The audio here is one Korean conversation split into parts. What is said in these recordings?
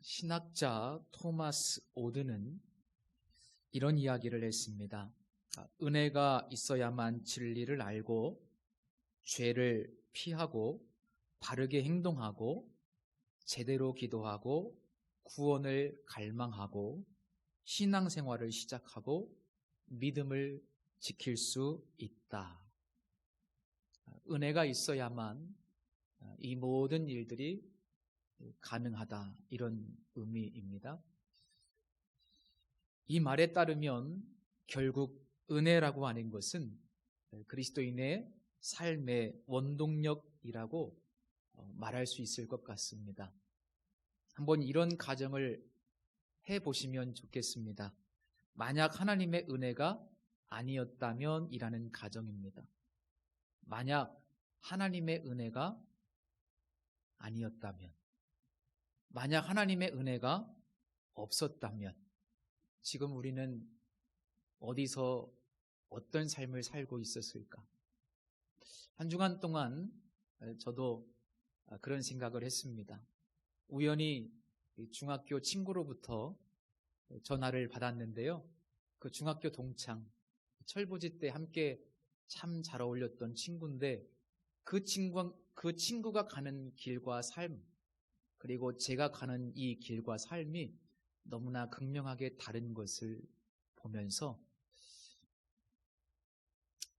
신학자 토마스 오드는 이런 이야기를 했습니다. 은혜가 있어야만 진리를 알고 죄를 피하고 바르게 행동하고 제대로 기도하고 구원을 갈망하고 신앙생활을 시작하고 믿음을 지킬 수 있다. 은혜가 있어야만 이 모든 일들이 가능하다, 이런 의미입니다. 이 말에 따르면 결국 은혜라고 하는 것은 그리스도인의 삶의 원동력이라고 말할 수 있을 것 같습니다. 한번 이런 가정을 해보시면 좋겠습니다. 만약 하나님의 은혜가 아니었다면 이라는 가정입니다. 만약 하나님의 은혜가 아니었다면, 만약 하나님의 은혜가 없었다면 지금 우리는 어디서 어떤 삶을 살고 있었을까? 한 주간 동안 저도 그런 생각을 했습니다. 우연히 중학교 친구로부터 전화를 받았는데요. 그 중학교 동창, 철부지 때 함께 참 잘 어울렸던 친구인데 그 친구가 가는 길과 삶, 그리고 제가 가는 이 길과 삶이 너무나 극명하게 다른 것을 보면서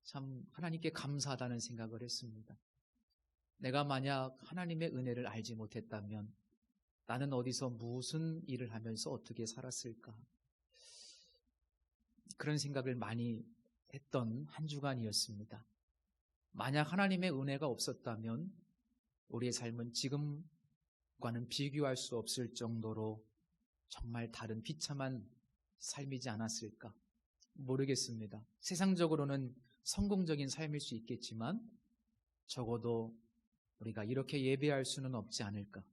참 하나님께 감사하다는 생각을 했습니다. 내가 만약 하나님의 은혜를 알지 못했다면 나는 어디서 무슨 일을 하면서 어떻게 살았을까? 그런 생각을 많이 했던 한 주간이었습니다. 만약 하나님의 은혜가 없었다면 우리의 삶은 지금과는 비교할 수 없을 정도로 정말 다른 비참한 삶이지 않았을까? 모르겠습니다. 세상적으로는 성공적인 삶일 수 있겠지만 적어도 우리가 이렇게 예배할 수는 없지 않을까?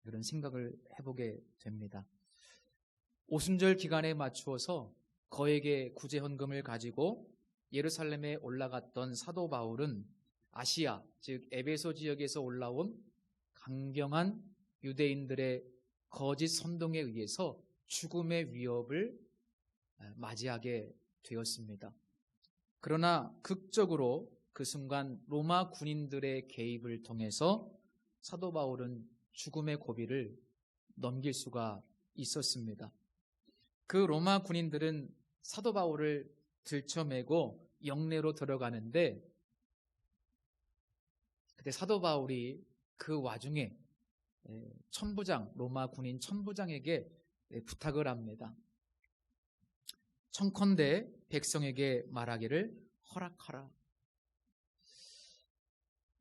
그런 생각을 해보게 됩니다. 오순절 기간에 맞추어서 거액의 구제헌금을 가지고 예루살렘에 올라갔던 사도 바울은 아시아, 즉 에베소 지역에서 올라온 강경한 유대인들의 거짓 선동에 의해서 죽음의 위협을 맞이하게 되었습니다. 그러나 극적으로 그 순간 로마 군인들의 개입을 통해서 사도 바울은 죽음의 고비를 넘길 수가 있었습니다. 그 로마 군인들은 사도 바울을 들쳐매고 영내로 들어가는데 그때 사도 바울이 그 와중에 로마 군인 천부장에게 부탁을 합니다. 청컨대 백성에게 말하기를 허락하라.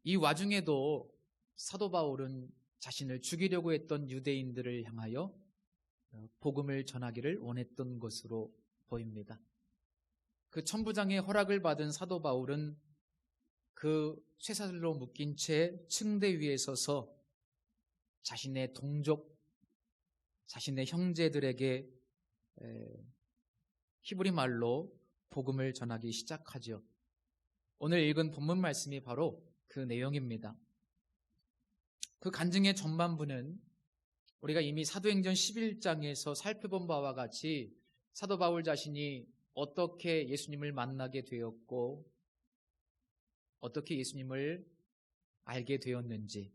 이 와중에도 사도 바울은 자신을 죽이려고 했던 유대인들을 향하여 복음을 전하기를 원했던 것으로 보입니다. 그 천부장의 허락을 받은 사도 바울은 그 쇠사슬로 묶인 채 층대 위에 서서 자신의 동족, 자신의 형제들에게 히브리 말로 복음을 전하기 시작하죠. 오늘 읽은 본문 말씀이 바로 그 내용입니다. 그 간증의 전반부는 우리가 이미 사도행전 11장에서 살펴본 바와 같이 사도 바울 자신이 어떻게 예수님을 만나게 되었고 어떻게 예수님을 알게 되었는지,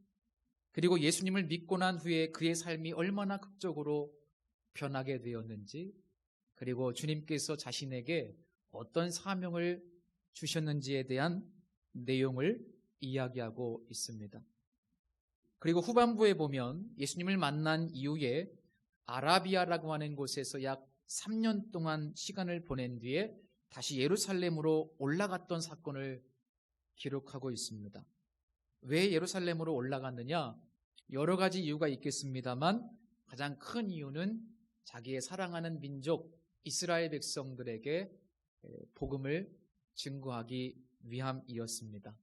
그리고 예수님을 믿고 난 후에 그의 삶이 얼마나 극적으로 변하게 되었는지, 그리고 주님께서 자신에게 어떤 사명을 주셨는지에 대한 내용을 이야기하고 있습니다. 그리고 후반부에 보면 예수님을 만난 이후에 아라비아라고 하는 곳에서 약 3년 동안 시간을 보낸 뒤에 다시 예루살렘으로 올라갔던 사건을 기록하고 있습니다. 왜 예루살렘으로 올라갔느냐? 여러 가지 이유가 있겠습니다만 가장 큰 이유는 자기의 사랑하는 민족 이스라엘 백성들에게 복음을 증거하기 위함이었습니다.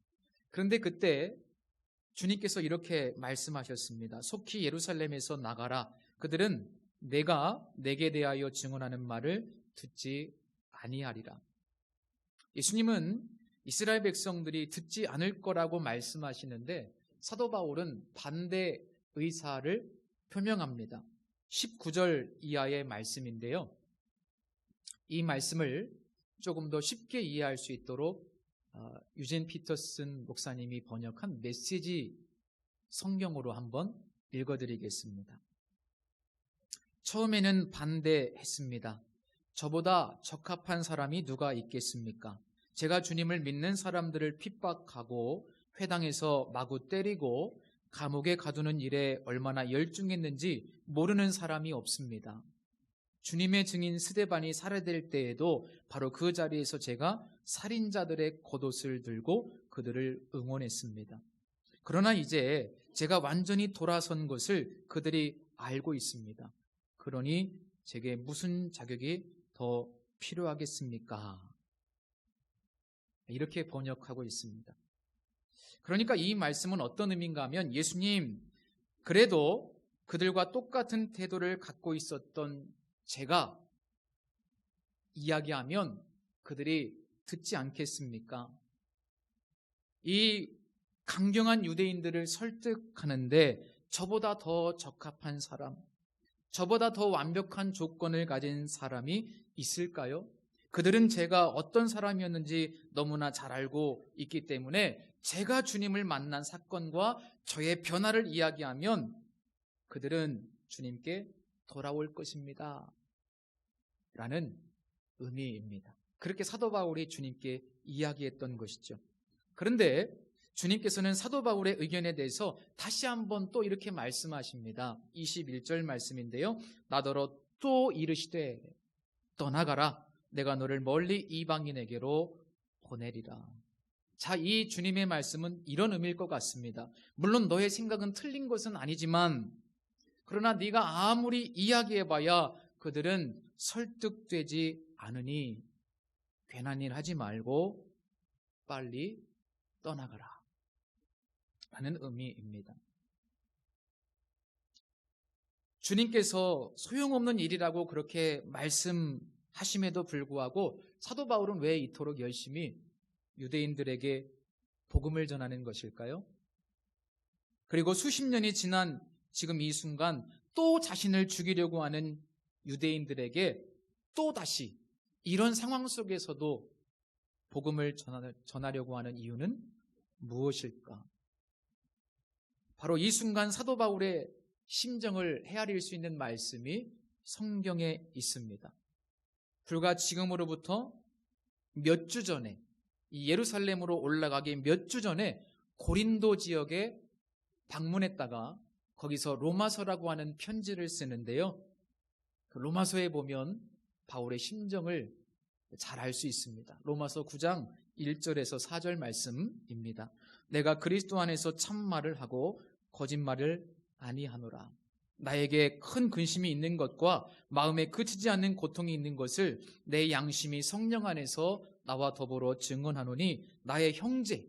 그런데 그때 주님께서 이렇게 말씀하셨습니다. 속히 예루살렘에서 나가라. 그들은 내가 내게 대하여 증언하는 말을 듣지 아니하리라. 예수님은 이스라엘 백성들이 듣지 않을 거라고 말씀하시는데 사도 바울은 반대 의사를 표명합니다. 19절 이하의 말씀인데요. 이 말씀을 조금 더 쉽게 이해할 수 있도록 유진 피터슨 목사님이 번역한 메시지 성경으로 한번 읽어드리겠습니다. 처음에는 반대했습니다. 저보다 적합한 사람이 누가 있겠습니까? 제가 주님을 믿는 사람들을 핍박하고 회당에서 마구 때리고 감옥에 가두는 일에 얼마나 열중했는지 모르는 사람이 없습니다. 주님의 증인 스데반이 살해될 때에도 바로 그 자리에서 제가 살인자들의 겉옷을 들고 그들을 응원했습니다. 그러나 이제 제가 완전히 돌아선 것을 그들이 알고 있습니다. 그러니 제게 무슨 자격이 더 필요하겠습니까? 이렇게 번역하고 있습니다. 그러니까 이 말씀은 어떤 의미인가 하면, 예수님, 그래도 그들과 똑같은 태도를 갖고 있었던 제가 이야기하면 그들이 듣지 않겠습니까? 이 강경한 유대인들을 설득하는데 저보다 더 적합한 사람, 저보다 더 완벽한 조건을 가진 사람이 있을까요? 그들은 제가 어떤 사람이었는지 너무나 잘 알고 있기 때문에 제가 주님을 만난 사건과 저의 변화를 이야기하면 그들은 주님께 돌아올 것입니다. 라는 의미입니다. 그렇게 사도 바울이 주님께 이야기했던 것이죠. 그런데 주님께서는 사도 바울의 의견에 대해서 다시 한번 또 이렇게 말씀하십니다. 21절 말씀인데요. 나더러 또 이르시되 떠나가라. 내가 너를 멀리 이방인에게로 보내리라. 자, 이 주님의 말씀은 이런 의미일 것 같습니다. 물론 너의 생각은 틀린 것은 아니지만, 그러나 네가 아무리 이야기해봐야 그들은 설득되지 않으니 괜한 일 하지 말고 빨리 떠나가라 라는 의미입니다. 주님께서 소용없는 일이라고 그렇게 말씀하심에도 불구하고 사도 바울은 왜 이토록 열심히 유대인들에게 복음을 전하는 것일까요? 그리고 수십 년이 지난 지금 이 순간 또 자신을 죽이려고 하는 유대인들에게 또다시 이런 상황 속에서도 복음을 전하려고 하는 이유는 무엇일까? 바로 이 순간 사도 바울의 심정을 헤아릴 수 있는 말씀이 성경에 있습니다. 불과 지금으로부터 몇 주 전에, 이 예루살렘으로 올라가기 몇 주 전에 고린도 지역에 방문했다가 거기서 로마서라고 하는 편지를 쓰는데요. 그 로마서에 보면 바울의 심정을 잘 알 수 있습니다. 로마서 9장 1절에서 4절 말씀입니다. 내가 그리스도 안에서 참말을 하고 거짓말을 아니하노라. 나에게 큰 근심이 있는 것과 마음에 그치지 않는 고통이 있는 것을 내 양심이 성령 안에서 나와 더불어 증언하노니, 나의 형제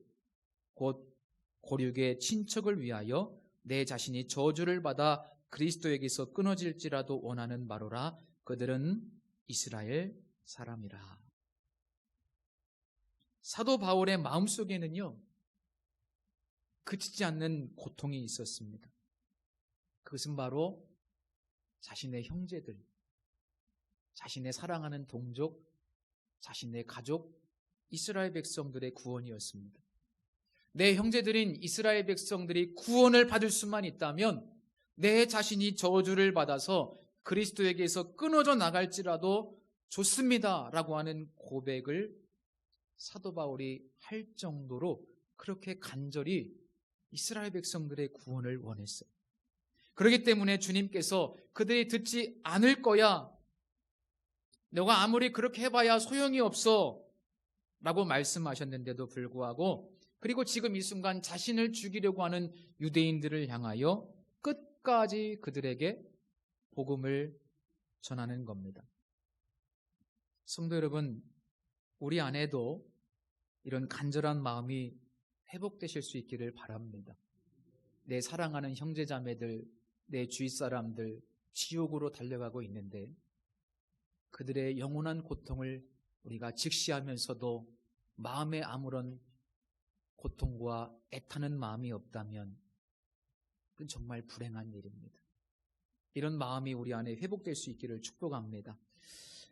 곧 고륙의 친척을 위하여 내 자신이 저주를 받아 그리스도에게서 끊어질지라도 원하는 바로라. 그들은 이스라엘 사람이라. 사도 바울의 마음속에는요, 그치지 않는 고통이 있었습니다. 그것은 바로 자신의 형제들, 자신의 사랑하는 동족, 자신의 가족, 이스라엘 백성들의 구원이었습니다. 내 형제들인 이스라엘 백성들이 구원을 받을 수만 있다면 내 자신이 저주를 받아서 그리스도에게서 끊어져 나갈지라도 좋습니다 라고 하는 고백을 사도 바울이 할 정도로 그렇게 간절히 이스라엘 백성들의 구원을 원했어요. 그렇기 때문에 주님께서 그들이 듣지 않을 거야, 너가 아무리 그렇게 해봐야 소용이 없어 라고 말씀하셨는데도 불구하고, 그리고 지금 이 순간 자신을 죽이려고 하는 유대인들을 향하여 끝까지 그들에게 복음을 전하는 겁니다. 성도 여러분, 우리 안에도 이런 간절한 마음이 회복되실 수 있기를 바랍니다. 내 사랑하는 형제자매들, 내 주위 사람들 지옥으로 달려가고 있는데 그들의 영원한 고통을 우리가 직시하면서도 마음에 아무런 고통과 애타는 마음이 없다면 그건 정말 불행한 일입니다. 이런 마음이 우리 안에 회복될 수 있기를 축복합니다.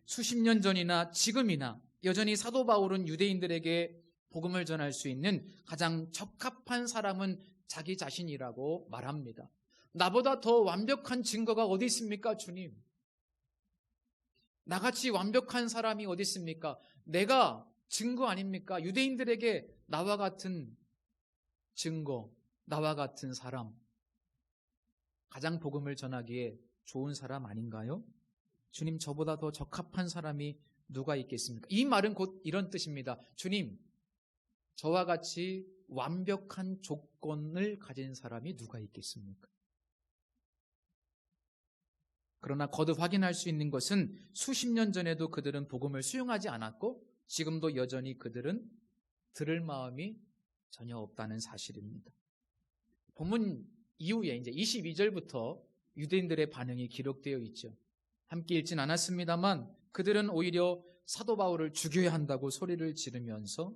수십 년 전이나 지금이나 여전히 사도 바울은 유대인들에게 복음을 전할 수 있는 가장 적합한 사람은 자기 자신이라고 말합니다. 나보다 더 완벽한 증거가 어디 있습니까, 주님? 나같이 완벽한 사람이 어디 있습니까? 내가 증거 아닙니까? 유대인들에게 나와 같은 증거, 나와 같은 사람, 가장 복음을 전하기에 좋은 사람 아닌가요? 주님, 저보다 더 적합한 사람이 누가 있겠습니까? 이 말은 곧 이런 뜻입니다. 주님, 저와 같이 완벽한 조건을 가진 사람이 누가 있겠습니까? 그러나 거듭 확인할 수 있는 것은 수십 년 전에도 그들은 복음을 수용하지 않았고 지금도 여전히 그들은 들을 마음이 전혀 없다는 사실입니다. 본문 이후에 이제 22절부터 유대인들의 반응이 기록되어 있죠. 함께 읽진 않았습니다만 그들은 오히려 사도 바울을 죽여야 한다고 소리를 지르면서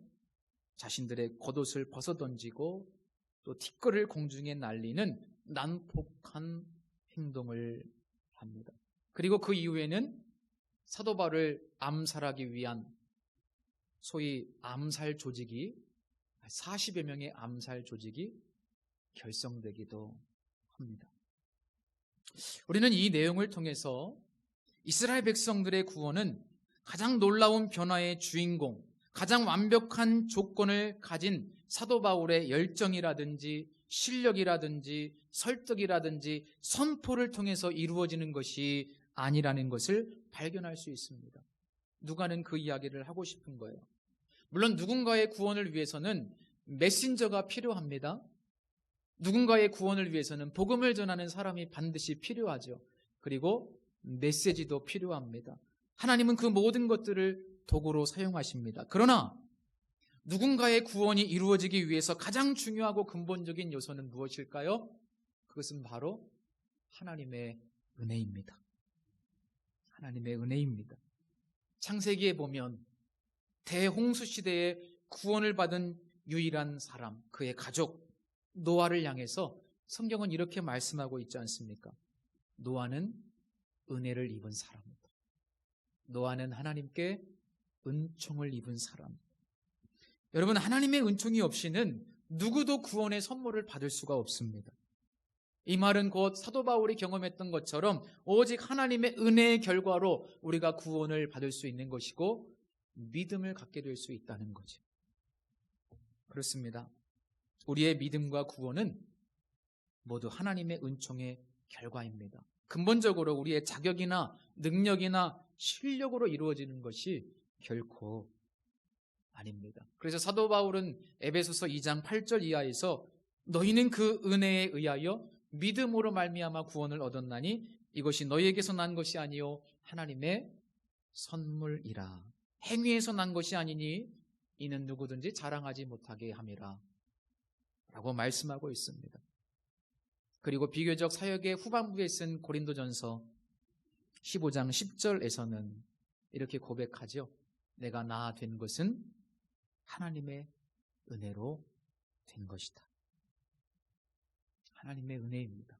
자신들의 겉옷을 벗어던지고 또 티끌을 공중에 날리는 난폭한 행동을 합니다. 그리고 그 이후에는 사도 바울을 암살하기 위한 소위 암살 조직이 40여 명의 암살 조직이 결성되기도 합니다. 우리는 이 내용을 통해서 이스라엘 백성들의 구원은 가장 놀라운 변화의 주인공, 가장 완벽한 조건을 가진 사도 바울의 열정이라든지 실력이라든지 설득이라든지 선포를 통해서 이루어지는 것이 아니라는 것을 발견할 수 있습니다. 누가는 그 이야기를 하고 싶은 거예요. 물론 누군가의 구원을 위해서는 메신저가 필요합니다. 누군가의 구원을 위해서는 복음을 전하는 사람이 반드시 필요하죠. 그리고 메시지도 필요합니다. 하나님은 그 모든 것들을 도구로 사용하십니다. 그러나 누군가의 구원이 이루어지기 위해서 가장 중요하고 근본적인 요소는 무엇일까요? 그것은 바로 하나님의 은혜입니다. 하나님의 은혜입니다. 창세기에 보면 대홍수 시대에 구원을 받은 유일한 사람, 그의 가족 노아를 향해서 성경은 이렇게 말씀하고 있지 않습니까? 노아는 은혜를 입은 사람이다. 노아는 하나님께 은총을 입은 사람. 여러분, 하나님의 은총이 없이는 누구도 구원의 선물을 받을 수가 없습니다. 이 말은 곧 사도 바울이 경험했던 것처럼 오직 하나님의 은혜의 결과로 우리가 구원을 받을 수 있는 것이고 믿음을 갖게 될 수 있다는 거죠. 그렇습니다. 우리의 믿음과 구원은 모두 하나님의 은총의 결과입니다. 근본적으로 우리의 자격이나 능력이나 실력으로 이루어지는 것이 결코 아닙니다. 그래서 사도 바울은 에베소서 2장 8절 이하에서 너희는 그 은혜에 의하여 믿음으로 말미암아 구원을 얻었나니 이것이 너희에게서 난 것이 아니요 하나님의 선물이라. 행위에서 난 것이 아니니 이는 누구든지 자랑하지 못하게 함이라 라고 말씀하고 있습니다. 그리고 비교적 사역의 후반부에 쓴 고린도전서 15장 10절에서는 이렇게 고백하죠. 내가 나 된 것은 하나님의 은혜로 된 것이다. 하나님의 은혜입니다.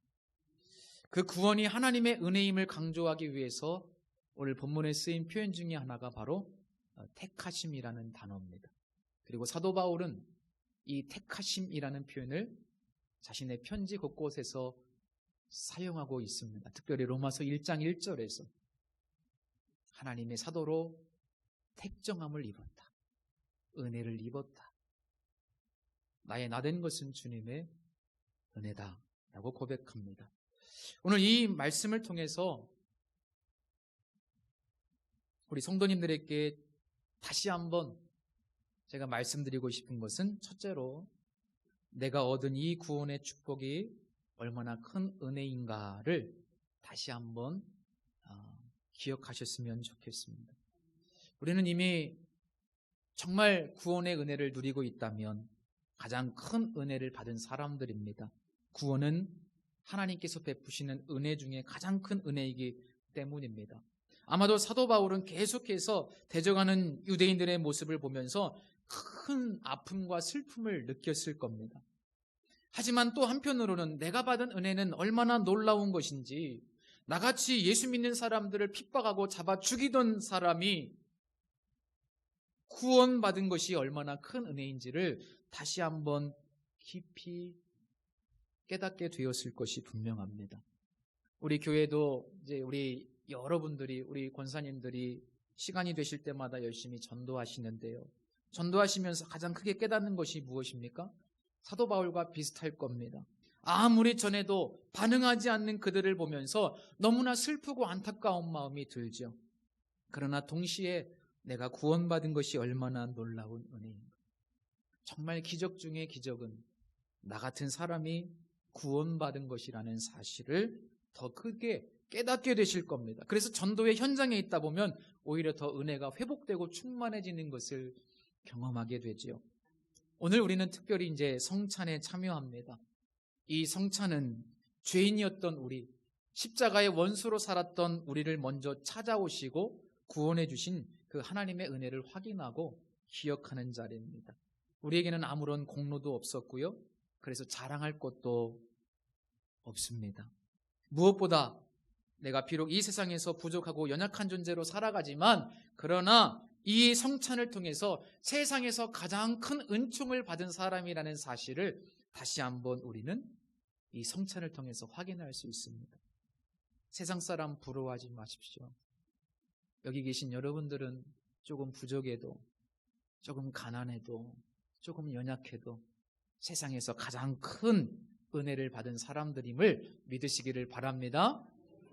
그 구원이 하나님의 은혜임을 강조하기 위해서 오늘 본문에 쓰인 표현 중에 하나가 바로 택하심이라는 단어입니다. 그리고 사도 바울은 이 택하심이라는 표현을 자신의 편지 곳곳에서 사용하고 있습니다. 특별히 로마서 1장 1절에서 하나님의 사도로 택정함을 입었다. 은혜를 입었다. 나의 나된 것은 주님의 은혜다 라고 고백합니다. 오늘 이 말씀을 통해서 우리 성도님들에게 다시 한번 제가 말씀드리고 싶은 것은 첫째로 내가 얻은 이 구원의 축복이 얼마나 큰 은혜인가를 다시 한번 기억하셨으면 좋겠습니다. 우리는 이미 정말 구원의 은혜를 누리고 있다면 가장 큰 은혜를 받은 사람들입니다. 구원은 하나님께서 베푸시는 은혜 중에 가장 큰 은혜이기 때문입니다. 아마도 사도 바울은 계속해서 대적하는 유대인들의 모습을 보면서 큰 아픔과 슬픔을 느꼈을 겁니다. 하지만 또 한편으로는 내가 받은 은혜는 얼마나 놀라운 것인지, 나같이 예수 믿는 사람들을 핍박하고 잡아 죽이던 사람이 구원받은 것이 얼마나 큰 은혜인지를 다시 한번 깊이 깨닫게 되었을 것이 분명합니다. 우리 교회도 이제 우리 여러분들이, 우리 권사님들이 시간이 되실 때마다 열심히 전도하시는데요. 전도하시면서 가장 크게 깨닫는 것이 무엇입니까? 사도 바울과 비슷할 겁니다. 아무리 전해도 반응하지 않는 그들을 보면서 너무나 슬프고 안타까운 마음이 들죠. 그러나 동시에 내가 구원받은 것이 얼마나 놀라운 은혜인가. 정말 기적 중의 기적은 나 같은 사람이 구원받은 것이라는 사실을 더 크게 깨닫게 되실 겁니다. 그래서 전도의 현장에 있다 보면 오히려 더 은혜가 회복되고 충만해지는 것을 경험하게 되지요. 오늘 우리는 특별히 이제 성찬에 참여합니다. 이 성찬은 죄인이었던 우리, 십자가의 원수로 살았던 우리를 먼저 찾아오시고 구원해 주신 그 하나님의 은혜를 확인하고 기억하는 자리입니다. 우리에게는 아무런 공로도 없었고요. 그래서 자랑할 것도 없습니다. 무엇보다 내가 비록 이 세상에서 부족하고 연약한 존재로 살아가지만 그러나 이 성찬을 통해서 세상에서 가장 큰 은총을 받은 사람이라는 사실을 다시 한번 우리는 이 성찬을 통해서 확인할 수 있습니다. 세상 사람 부러워하지 마십시오. 여기 계신 여러분들은 조금 부족해도, 조금 가난해도, 조금 연약해도 세상에서 가장 큰 은혜를 받은 사람들임을 믿으시기를 바랍니다.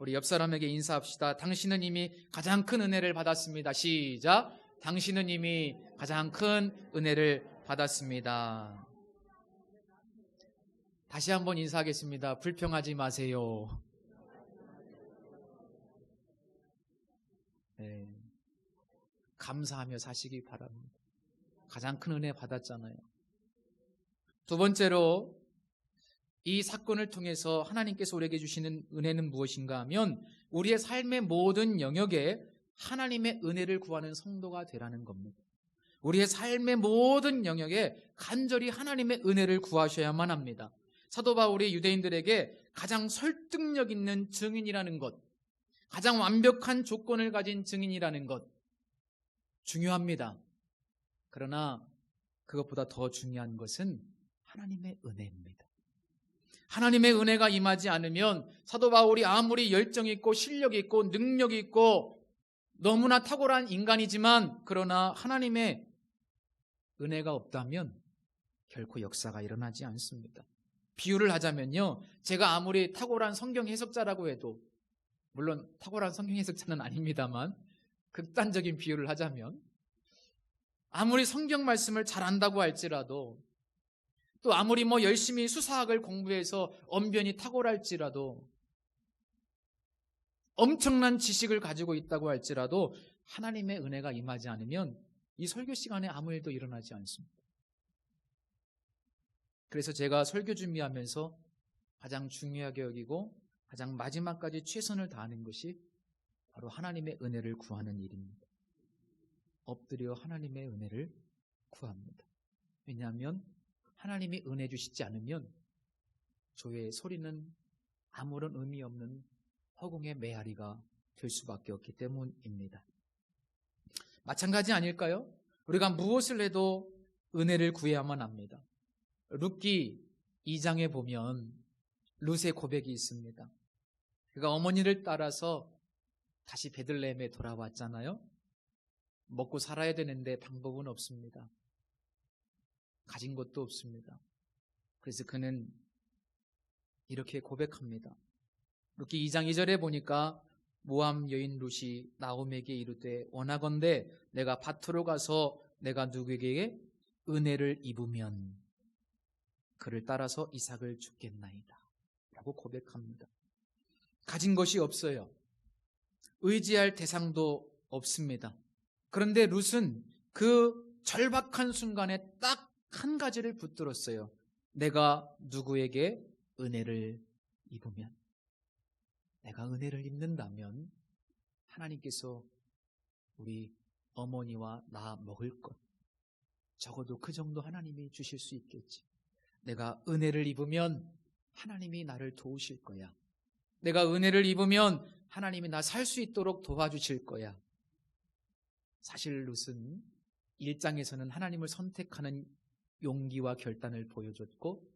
우리 옆 사람에게 인사합시다. 당신은 이미 가장 큰 은혜를 받았습니다. 시작. 당신은 이미 가장 큰 은혜를 받았습니다. 다시 한번 인사하겠습니다. 불평하지 마세요. 네. 감사하며 사시기 바랍니다. 가장 큰 은혜 받았잖아요. 두 번째로 이 사건을 통해서 하나님께서 우리에게 주시는 은혜는 무엇인가 하면 우리의 삶의 모든 영역에 하나님의 은혜를 구하는 성도가 되라는 겁니다. 우리의 삶의 모든 영역에 간절히 하나님의 은혜를 구하셔야만 합니다. 사도 바울이 유대인들에게 가장 설득력 있는 증인이라는 것, 가장 완벽한 조건을 가진 증인이라는 것 중요합니다. 그러나 그것보다 더 중요한 것은 하나님의 은혜입니다. 하나님의 은혜가 임하지 않으면 사도 바울이 아무리 열정 있고 실력 있고 능력 있고 너무나 탁월한 인간이지만 그러나 하나님의 은혜가 없다면 결코 역사가 일어나지 않습니다. 비유를 하자면요, 제가 아무리 탁월한 성경 해석자라고 해도, 물론 탁월한 성경 해석자는 아닙니다만 극단적인 비유를 하자면 아무리 성경 말씀을 잘 안다고 할지라도 또 아무리 열심히 수사학을 공부해서 언변이 탁월할지라도 엄청난 지식을 가지고 있다고 할지라도 하나님의 은혜가 임하지 않으면 이 설교 시간에 아무 일도 일어나지 않습니다. 그래서 제가 설교 준비하면서 가장 중요하게 여기고 가장 마지막까지 최선을 다하는 것이 바로 하나님의 은혜를 구하는 일입니다. 엎드려 하나님의 은혜를 구합니다. 왜냐하면 하나님이 은혜 주시지 않으면 저의 소리는 아무런 의미 없는 허공의 메아리가 될 수밖에 없기 때문입니다. 마찬가지 아닐까요? 우리가 무엇을 해도 은혜를 구해야만 합니다. 룻기 2장에 보면 룻의 고백이 있습니다. 그가 어머니를 따라서 다시 베들레헴에 돌아왔잖아요. 먹고 살아야 되는데 방법은 없습니다. 가진 것도 없습니다. 그래서 그는 이렇게 고백합니다. 룻기 2장 2절에 보니까 모함 여인 룻이 나옴에게 이르되 원하건대 내가 밭으로 가서 내가 누구에게 은혜를 입으면 그를 따라서 이삭을 주겠나이다 라고 고백합니다. 가진 것이 없어요. 의지할 대상도 없습니다. 그런데 룻은 그 절박한 순간에 딱 한 가지를 붙들었어요. 내가 누구에게 은혜를 입으면, 내가 은혜를 입는다면 하나님께서 우리 어머니와 나 먹을 것, 적어도 그 정도 하나님이 주실 수 있겠지. 내가 은혜를 입으면 하나님이 나를 도우실 거야. 내가 은혜를 입으면 하나님이 나 살 수 있도록 도와주실 거야. 사실 룻은 1장에서는 하나님을 선택하는 용기와 결단을 보여줬고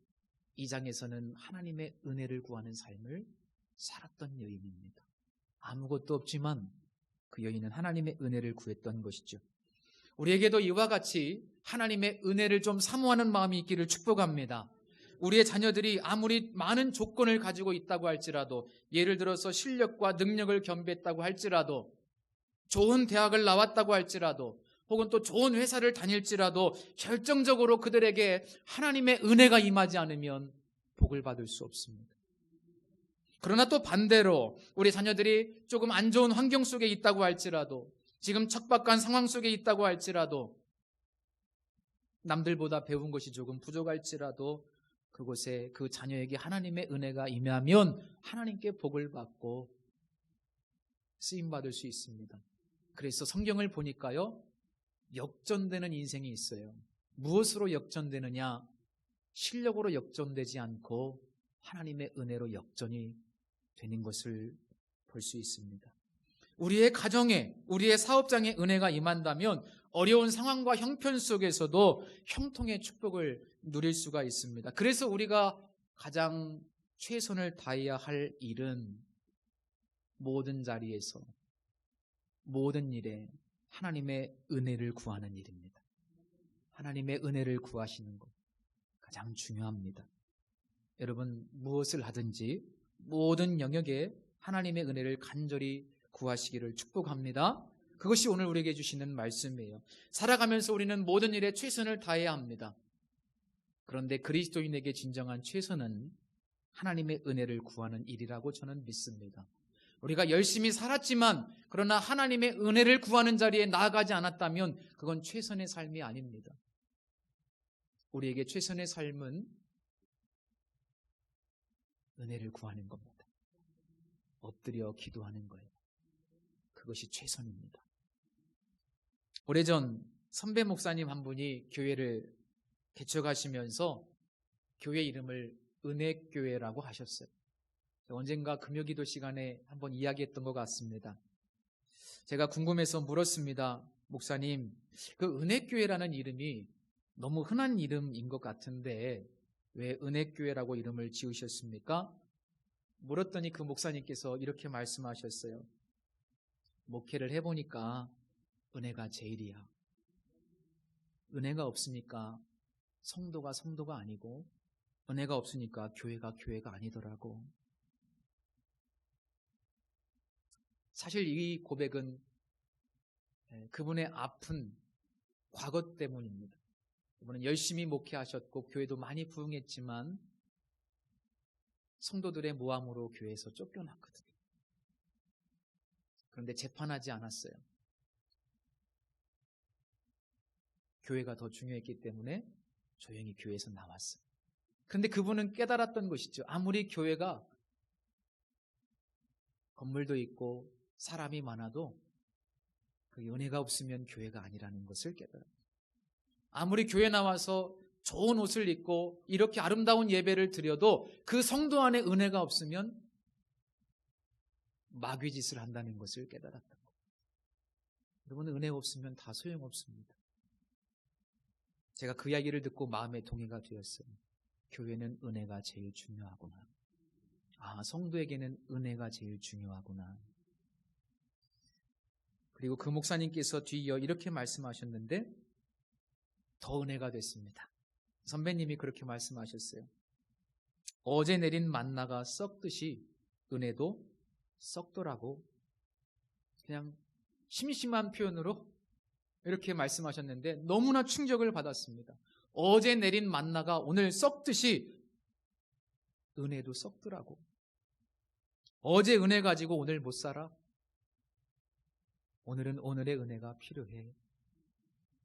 2장에서는 하나님의 은혜를 구하는 삶을 살았던 여인입니다. 아무것도 없지만 그 여인은 하나님의 은혜를 구했던 것이죠. 우리에게도 이와 같이 하나님의 은혜를 좀 사모하는 마음이 있기를 축복합니다. 우리의 자녀들이 아무리 많은 조건을 가지고 있다고 할지라도, 예를 들어서 실력과 능력을 겸비했다고 할지라도, 좋은 대학을 나왔다고 할지라도, 혹은 또 좋은 회사를 다닐지라도 결정적으로 그들에게 하나님의 은혜가 임하지 않으면 복을 받을 수 없습니다. 그러나 또 반대로 우리 자녀들이 조금 안 좋은 환경 속에 있다고 할지라도, 지금 척박한 상황 속에 있다고 할지라도, 남들보다 배운 것이 조금 부족할지라도 그곳에 그 자녀에게 하나님의 은혜가 임하면 하나님께 복을 받고 쓰임받을 수 있습니다. 그래서 성경을 보니까요, 역전되는 인생이 있어요. 무엇으로 역전되느냐? 실력으로 역전되지 않고 하나님의 은혜로 역전이 되는 것을 볼 수 있습니다. 우리의 가정에, 우리의 사업장에 은혜가 임한다면 어려운 상황과 형편 속에서도 형통의 축복을 누릴 수가 있습니다. 그래서 우리가 가장 최선을 다해야 할 일은 모든 자리에서, 모든 일에 하나님의 은혜를 구하는 일입니다. 하나님의 은혜를 구하시는 것 가장 중요합니다. 여러분, 무엇을 하든지 모든 영역에 하나님의 은혜를 간절히 구하시기를 축복합니다. 그것이 오늘 우리에게 주시는 말씀이에요. 살아가면서 우리는 모든 일에 최선을 다해야 합니다. 그런데 그리스도인에게 진정한 최선은 하나님의 은혜를 구하는 일이라고 저는 믿습니다. 우리가 열심히 살았지만 그러나 하나님의 은혜를 구하는 자리에 나아가지 않았다면 그건 최선의 삶이 아닙니다. 우리에게 최선의 삶은 은혜를 구하는 겁니다. 엎드려 기도하는 거예요. 그것이 최선입니다. 오래전 선배 목사님 한 분이 교회를 개척하시면서 교회 이름을 은혜교회라고 하셨어요. 언젠가 금요기도 시간에 한번 이야기했던 것 같습니다. 제가 궁금해서 물었습니다. 목사님, 그 은혜교회라는 이름이 너무 흔한 이름인 것 같은데 왜 은혜교회라고 이름을 지으셨습니까? 물었더니 그 목사님께서 이렇게 말씀하셨어요. 목회를 해보니까 은혜가 제일이야. 은혜가 없으니까 성도가 성도가 아니고 은혜가 없으니까 교회가 교회가 아니더라고. 사실 이 고백은 그분의 아픈 과거 때문입니다. 그분은 열심히 목회하셨고 교회도 많이 부흥했지만 성도들의 모함으로 교회에서 쫓겨났거든요. 그런데 재판하지 않았어요. 교회가 더 중요했기 때문에 조용히 교회에서 나왔어요. 그런데 그분은 깨달았던 것이죠. 아무리 교회가 건물도 있고 사람이 많아도 그 은혜가 없으면 교회가 아니라는 것을 깨달아요. 아무리 교회 나와서 좋은 옷을 입고 이렇게 아름다운 예배를 드려도 그 성도 안에 은혜가 없으면 마귀짓을 한다는 것을 깨달았던 거예요. 여러분, 은혜 없으면 다 소용없습니다. 제가 그 이야기를 듣고 마음에 동의가 되었어요. 교회는 은혜가 제일 중요하구나. 성도에게는 은혜가 제일 중요하구나. 그리고 그 목사님께서 뒤이어 이렇게 말씀하셨는데 더 은혜가 됐습니다. 선배님이 그렇게 말씀하셨어요. 어제 내린 만나가 썩듯이 은혜도 썩더라고. 그냥 심심한 표현으로 이렇게 말씀하셨는데 너무나 충격을 받았습니다. 어제 내린 만나가 오늘 썩듯이 은혜도 썩더라고. 어제 은혜 가지고 오늘 못 살아? 오늘은 오늘의 은혜가 필요해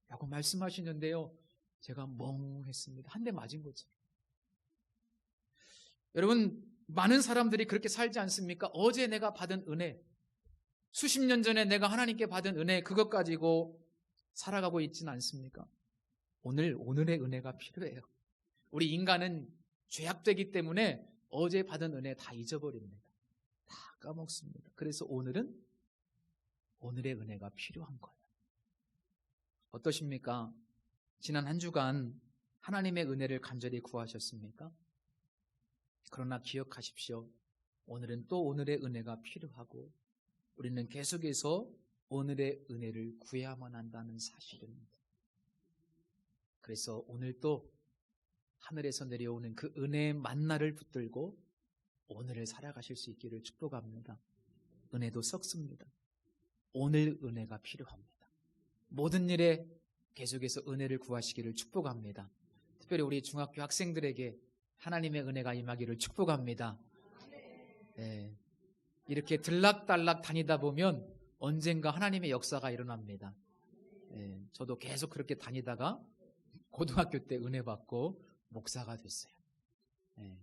라고 말씀하시는데요, 제가 멍했습니다. 한 대 맞은 거죠. 여러분, 많은 사람들이 그렇게 살지 않습니까? 어제 내가 받은 은혜, 수십 년 전에 내가 하나님께 받은 은혜, 그것 가지고 살아가고 있지는 않습니까? 오늘의 은혜가 필요해요. 우리 인간은 죄악되기 때문에 어제 받은 은혜 다 잊어버립니다. 다 까먹습니다. 그래서 오늘은 오늘의 은혜가 필요한 거예요. 어떠십니까? 지난 한 주간 하나님의 은혜를 간절히 구하셨습니까? 그러나 기억하십시오. 오늘은 또 오늘의 은혜가 필요하고 우리는 계속해서 오늘의 은혜를 구해야만 한다는 사실입니다. 그래서 오늘 또 하늘에서 내려오는 그 은혜의 만나를 붙들고 오늘을 살아가실 수 있기를 축복합니다. 은혜도 썩습니다. 오늘 은혜가 필요합니다. 모든 일에 계속해서 은혜를 구하시기를 축복합니다. 특별히 우리 중학교 학생들에게 하나님의 은혜가 임하기를 축복합니다. 네. 이렇게 들락달락 다니다 보면 언젠가 하나님의 역사가 일어납니다. 네. 저도 계속 그렇게 다니다가 고등학교 때 은혜 받고 목사가 됐어요. 네.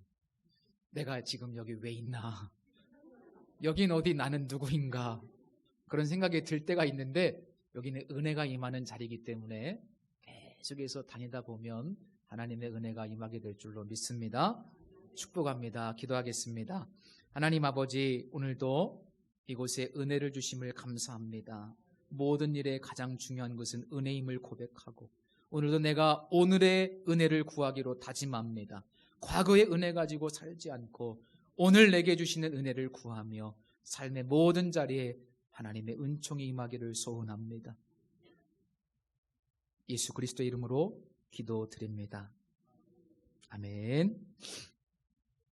내가 지금 여기 왜 있나? 여긴 어디 나는 누구인가? 그런 생각이 들 때가 있는데 여기는 은혜가 임하는 자리이기 때문에 계속해서 다니다 보면 하나님의 은혜가 임하게 될 줄로 믿습니다. 축복합니다. 기도하겠습니다. 하나님 아버지, 오늘도 이곳에 은혜를 주심을 감사합니다. 모든 일에 가장 중요한 것은 은혜임을 고백하고 오늘도 내가 오늘의 은혜를 구하기로 다짐합니다. 과거의 은혜 가지고 살지 않고 오늘 내게 주시는 은혜를 구하며 삶의 모든 자리에 하나님의 은총이 임하기를 소원합니다. 예수 그리스도의 이름으로 기도드립니다. 아멘.